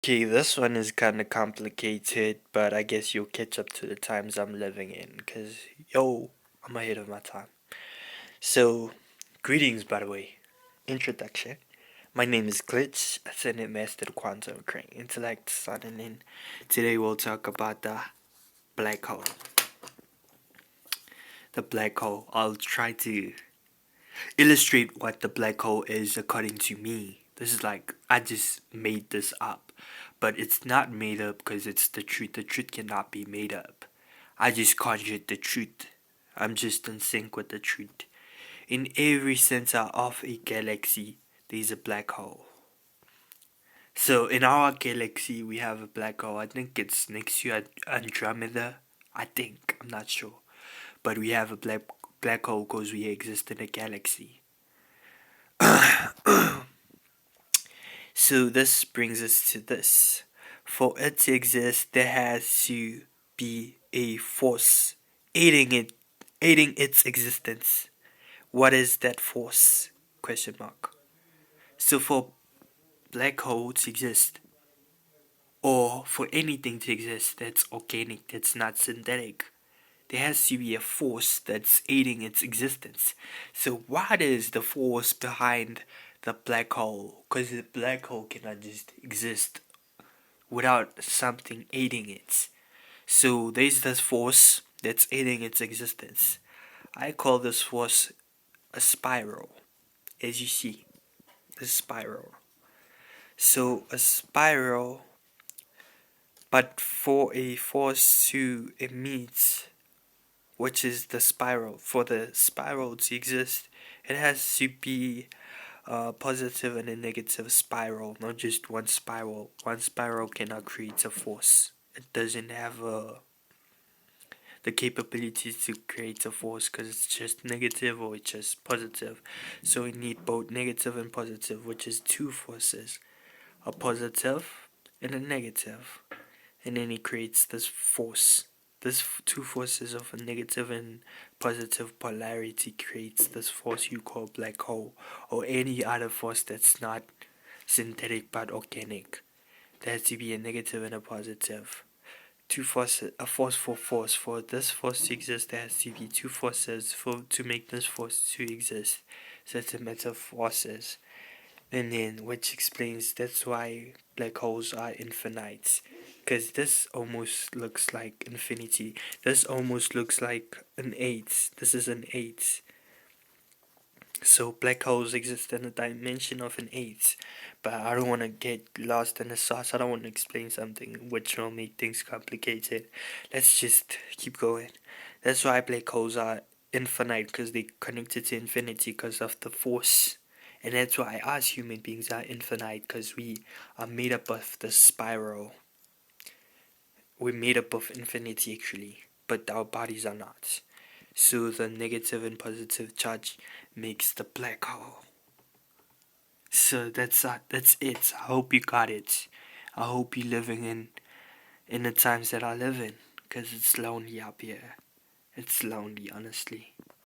Okay, this one is kind of complicated, but I guess you'll catch up to the times I'm living in, because, yo, I'm ahead of my time. So, greetings, by the way. Introduction. My name is Glitch, Ascendant Master Quantum Crane, Intellect, Sun, and in. Today we'll talk about the black hole. The black hole. I'll try to illustrate what the black hole is according to me. This is like, I just made this up. But it's not made up because it's the truth. The truth cannot be made up. I just conjured the truth. I'm just in sync with the truth. In every center of a galaxy, there's a black hole. So in our galaxy, we have a black hole. I think it's next to Andromeda. I think. I'm not sure. But we have a black hole because we exist in a galaxy. So this brings us to this. For it to exist, there has to be a force aiding its existence. What is that force? Question mark. So for black hole to exist, or for anything to exist that's organic, that's not synthetic, there has to be a force that's aiding its existence. So what is the force behind the black hole? Because the black hole cannot just exist without something aiding it. So there's this force that's aiding its existence. I call this force a spiral, as you see, a spiral. So a spiral, but for a force to emit, which is the spiral, for the spiral to exist, it has to be a positive and a negative spiral, not just one spiral. One spiral cannot create a force. It doesn't have the capability to create a force because it's just negative or it's just positive. So we need both negative and positive, which is two forces, a positive and a negative, and then it creates this force. This two forces of a negative and positive polarity creates this force you call black hole, or any other force that's not synthetic but organic. There has to be a negative and a positive. Two forces, a force for force. For this force to exist, there has to be two forces for to make this force to exist. So it's a matter of forces. And then, which explains that's why black holes are infinite. Because this almost looks like infinity. This almost looks like an 8. This is an 8. So black holes exist in a dimension of an 8. But I don't want to get lost in the sauce. I don't want to explain something which will make things complicated. Let's just keep going. That's why black holes are infinite, because they connected to infinity because of the force. And that's why us human beings are infinite, because we are made up of the spiral. We're made up of infinity actually, but our bodies are not. So the negative and positive charge makes the black hole. So that's it. I hope you got it. I hope you're living in the times that I live in, because it's lonely up here. It's lonely, honestly.